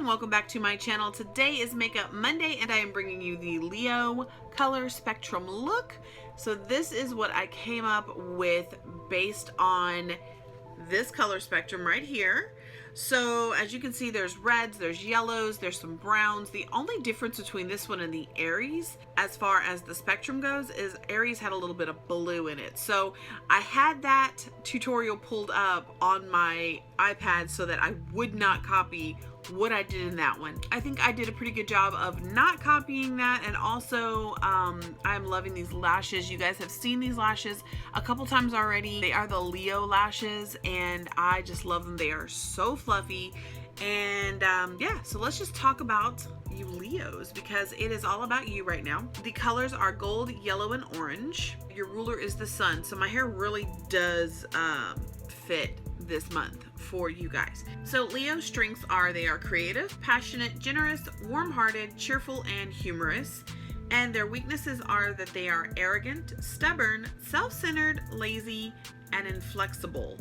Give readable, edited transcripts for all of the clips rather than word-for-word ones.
welcome back to my channel. Today is Makeup Monday and I am bringing you the Leo color spectrum look. So this is what I came up with based on this color spectrum right here. So as you can see, there's reds, there's yellows, there's some browns. The only difference between this one and the Aries as far as the spectrum goes is Aries had a little bit of blue in it. So I had that tutorial pulled up on my iPad so that I would not copy what I did in that one. I think I did a pretty good job of not copying that, and also I'm loving these lashes. You guys have seen these lashes a couple times already. They are the Leo lashes and I just love them. They are so fluffy, and yeah, so let's just talk about you Leos because it is all about you right now. The colors are gold, yellow, and orange. Your ruler is the sun, so my hair really does fit this month for you guys. So Leo's strengths are they are creative, passionate, generous, warm-hearted, cheerful, and humorous. And their weaknesses are that they are arrogant, stubborn, self-centered, lazy, and inflexible.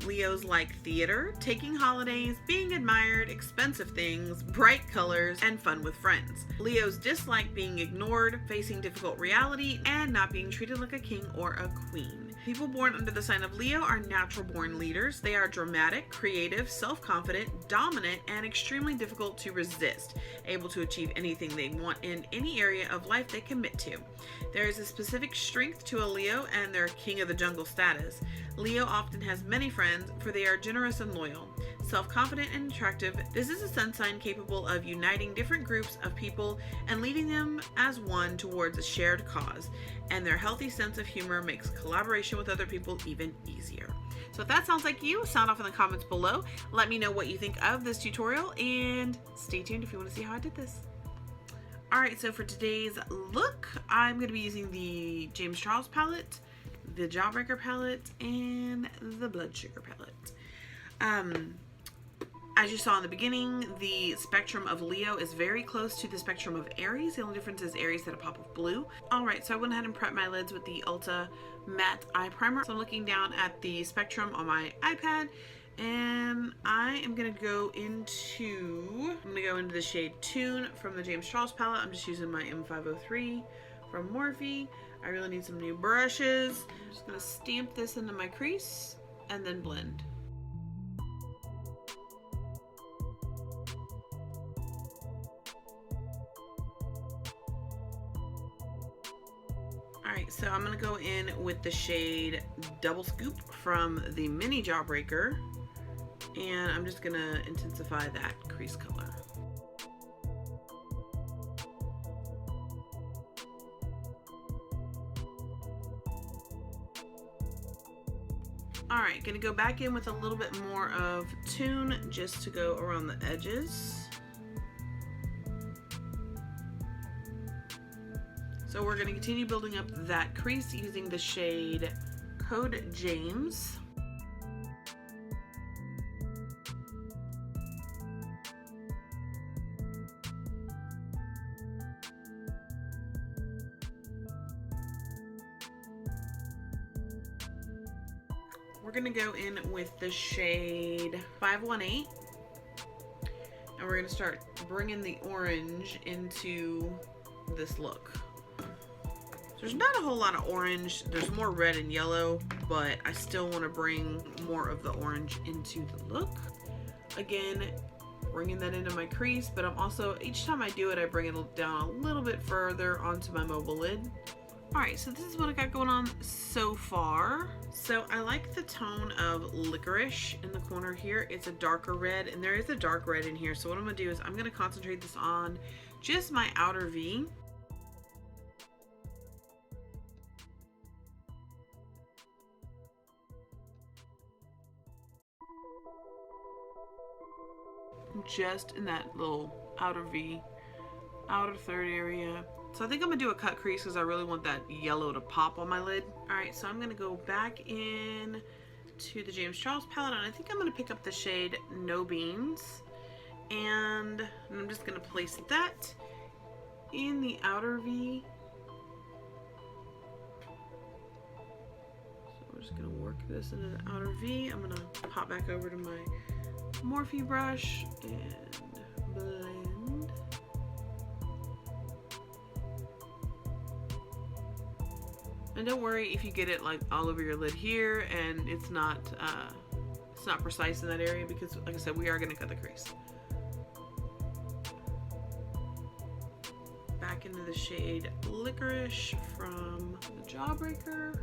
Leos like theater, taking holidays, being admired, expensive things, bright colors, and fun with friends. Leos dislike being ignored, facing difficult reality, and not being treated like a king or a queen. People born under the sign of Leo are natural born leaders. They are dramatic, creative, self-confident, dominant, and extremely difficult to resist, able to achieve anything they want in any area of life they commit to. There is a specific strength to a Leo and their king of the jungle status. Leo often has many friends, for they are generous and loyal, self-confident and attractive. This is a sun sign capable of uniting different groups of people and leading them as one towards a shared cause, and their healthy sense of humor makes collaboration with other people even easier. So if that sounds like you, sound off in the comments below. Let me know what you think of this tutorial, and stay tuned if you want to see how I did this. Alright, so for today's look, I'm going to be using the James Charles palette, the Jawbreaker palette, and the Blood Sugar palette. As you saw in the beginning, the spectrum of Leo is very close to the spectrum of Aries. The only difference is Aries had a pop of blue. Alright, so I went ahead and prepped my lids with the Ulta Matte Eye Primer. So I'm looking down at the spectrum on my iPad, and I am going to go into the shade Tune from the James Charles palette. I'm just using my M503 from Morphe. I really need some new brushes. I'm just going to stamp this into my crease and then blend. Alright, so I'm going to go in with the shade Double Scoop from the Mini Jawbreaker, and I'm just going to intensify that crease color. Alright, gonna go back in with a little bit more of Tune just to go around the edges. So we're gonna continue building up that crease using the shade Code James. We're going to go in with the shade 518, and we're going to start bringing the orange into this look. So there's not a whole lot of orange. There's more red and yellow, but I still want to bring more of the orange into the look. Again, bringing that into my crease, but I'm also, each time I do it, I bring it down a little bit further onto my mobile lid. Alright, so this is what I got going on so far. So I like the tone of Licorice in the corner here. It's a darker red, and there is a dark red in here. So what I'm going to do is I'm going to concentrate this on just my outer V. Just in that little outer V, outer third area. So I think I'm gonna do a cut crease because I really want that yellow to pop on my lid. Alright, so I'm gonna go back in to the James Charles palette, and I think I'm gonna pick up the shade No Beans, and I'm just gonna place that in the outer V. So we're just gonna work this into the outer V. I'm gonna pop back over to my Morphe brush and blend. And don't worry if you get it like all over your lid here and it's not precise in that area, because like I said, we are going to cut the crease. Back into the shade Licorice from the Jawbreaker.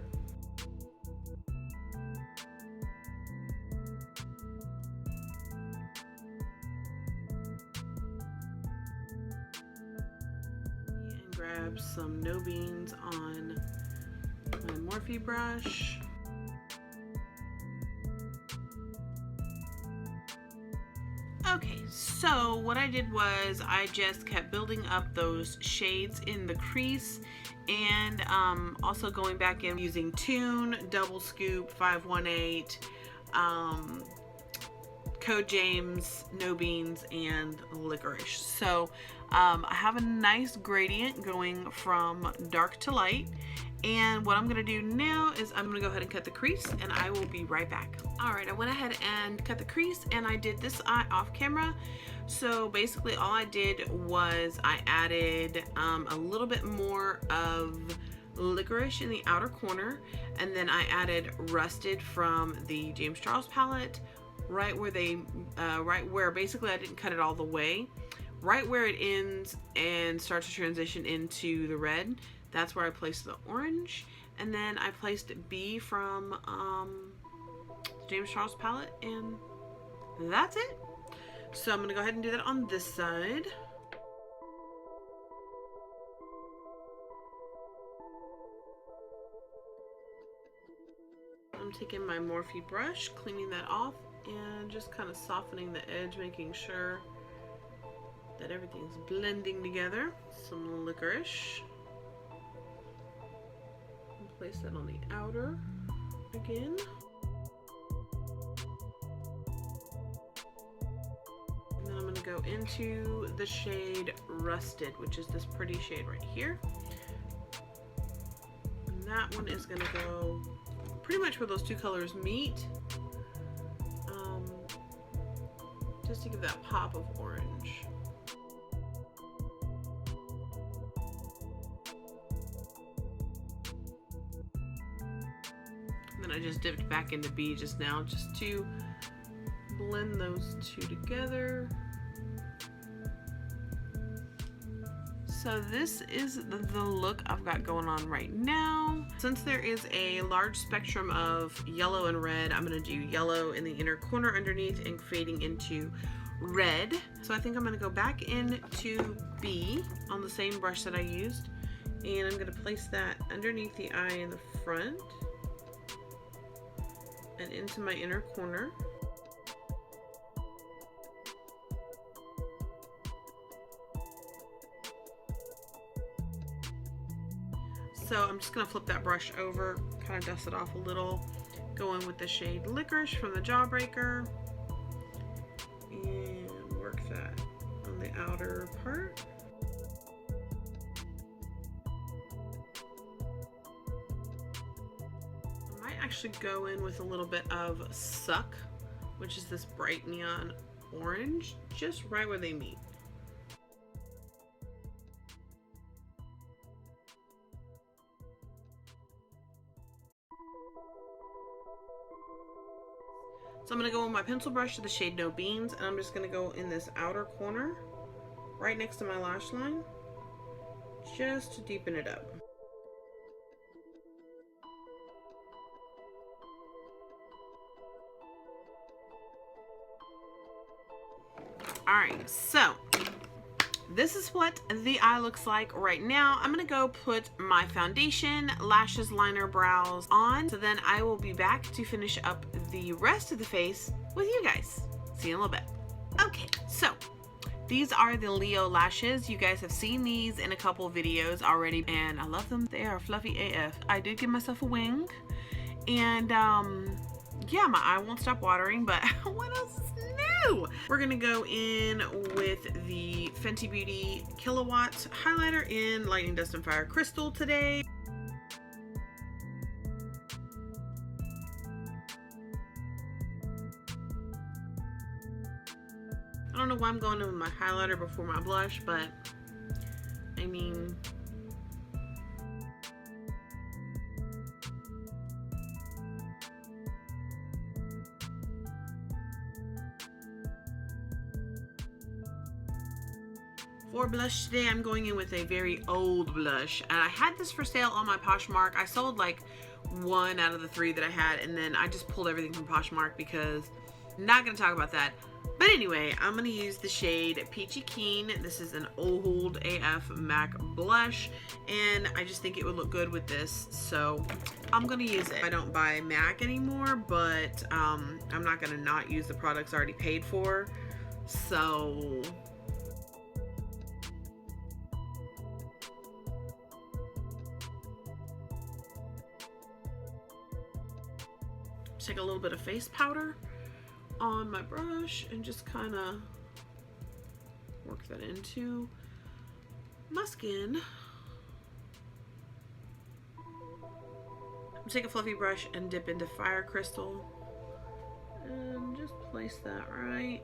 And grab some No Beans on my Morphe brush. Okay, so what I did was I just kept building up those shades in the crease, and also going back in using Tune, Double Scoop, 518, Code James, No Beans, and Licorice. So I have a nice gradient going from dark to light. And what I'm gonna do now is I'm gonna go ahead and cut the crease, and I will be right back. All right, I went ahead and cut the crease, and I did this eye off camera. So basically all I did was I added a little bit more of Licorice in the outer corner, and then I added Rusted from the James Charles palette right where basically I didn't cut it all the way, right where it ends and starts to transition into the red. That's where I placed the orange, and then I placed B from James Charles palette, and that's it. So I'm gonna go ahead and do that on this side. I'm taking my Morphe brush, cleaning that off, and just kind of softening the edge, making sure that everything's blending together. Some Licorice. Place that on the outer again. And then I'm going to go into the shade Rusted, which is this pretty shade right here. And that one is going to go pretty much where those two colors meet, just to give that pop of orange. Then I just dipped back into B just now, just to blend those two together. So this is the look I've got going on right now. Since there is a large spectrum of yellow and red, I'm going to do yellow in the inner corner underneath and fading into red. So I think I'm going to go back into B on the same brush that I used, and I'm going to place that underneath the eye in the front and into my inner corner. So I'm just going to flip that brush over, kind of dust it off a little, go in with the shade Licorice from the Jawbreaker, and work that on the outer part. I might actually go in with a little bit of Suck, which is this bright neon orange, just right where they meet. So I'm going to go with my pencil brush to the shade No Beans, and I'm just going to go in this outer corner right next to my lash line just to deepen it up. Alright, so this is what the eye looks like right now. I'm gonna go put my foundation, lashes, liner, brows on. So then I will be back to finish up the rest of the face with you guys. See you in a little bit. Okay, so these are the Leo lashes. You guys have seen these in a couple videos already, and I love them. They are fluffy AF. I did give myself a wing, and yeah, my eye won't stop watering, but what else is new? We're gonna go in with the Fenty Beauty Kilowatt highlighter in Lightning Dust and Fire Crystal today. I don't know why I'm going in with my highlighter before my blush, but I mean, for blush today, I'm going in with a very old blush. And I had this for sale on my Poshmark. I sold like 1 out of the 3 that I had, and then I just pulled everything from Poshmark because I'm not going to talk about that. But anyway, I'm going to use the shade Peachy Keen. This is an old AF MAC blush, and I just think it would look good with this, so I'm going to use it. I don't buy MAC anymore, but I'm not going to not use the products I already paid for, so take a little bit of face powder on my brush and just kind of work that into my skin. I'm take a fluffy brush and dip into Fire Crystal and just place that right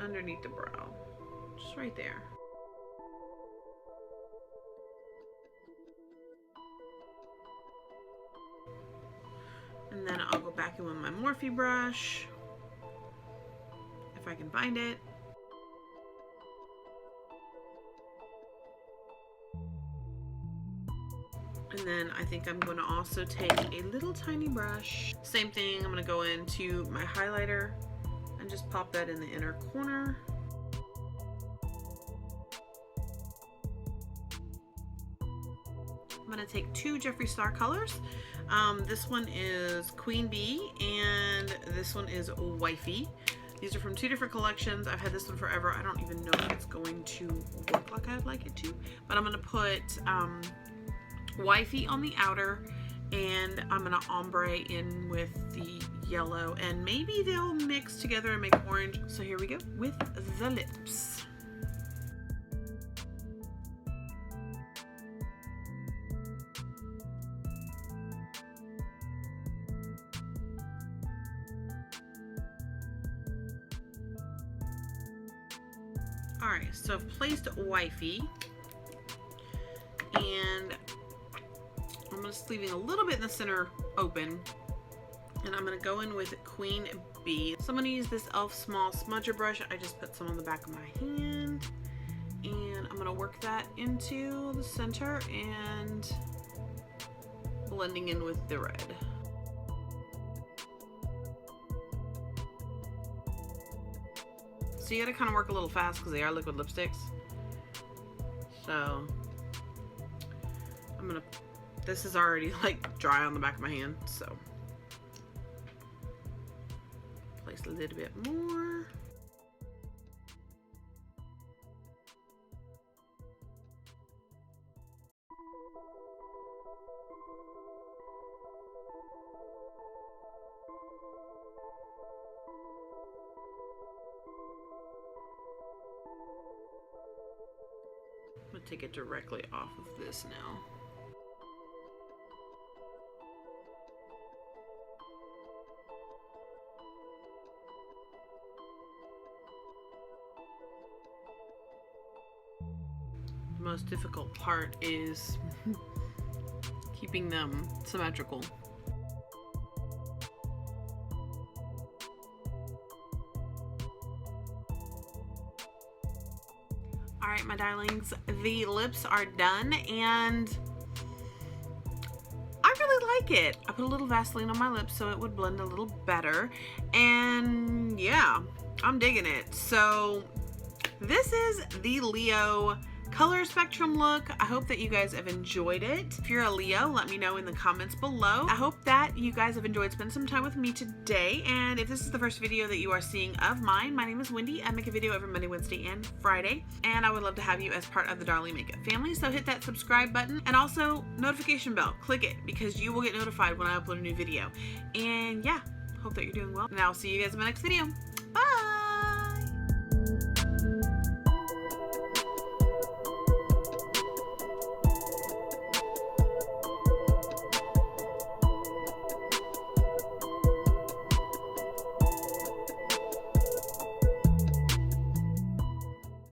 underneath the brow, just right there. And then I'll go back in with my Morphe brush, if I can find it. And then I think I'm going to also take a little tiny brush. Same thing, I'm going to go into my highlighter and just pop that in the inner corner. I'm going to take 2 Jeffree Star colors. This one is Queen Bee and this one is Wifey. These are from 2 different collections. I've had this one forever. I don't even know if it's going to work like I'd like it to, but I'm going to put Wifey on the outer, and I'm going to ombre in with the yellow, and maybe they'll mix together and make orange. So here we go with the lips. Alright, so I've placed Wifey, and I'm just leaving a little bit in the center open, and I'm going to go in with Queen Bee. So I'm going to use this e.l.f. small smudger brush. I just put some on the back of my hand, and I'm going to work that into the center and blending in with the red. So you gotta kind of work a little fast because they are liquid lipsticks. So I'm gonna, this is already like dry on the back of my hand, so place a little bit more. I'm going to take it directly off of this now. The most difficult part is keeping them symmetrical. Alright, my darlings, the lips are done, and I really like it. I put a little Vaseline on my lips so it would blend a little better, and yeah, I'm digging it. So this is the Leo color spectrum look. I hope that you guys have enjoyed it. If you're a Leo, let me know in the comments below. I hope that you guys have enjoyed spending some time with me today, and if this is the first video that you are seeing of mine, my name is Wendy. I make a video every Monday, Wednesday, and Friday, and I would love to have you as part of the Darling Makeup family. So hit that subscribe button and also notification bell. Click it because you will get notified when I upload a new video. And yeah, hope that you're doing well, and I'll see you guys in my next video.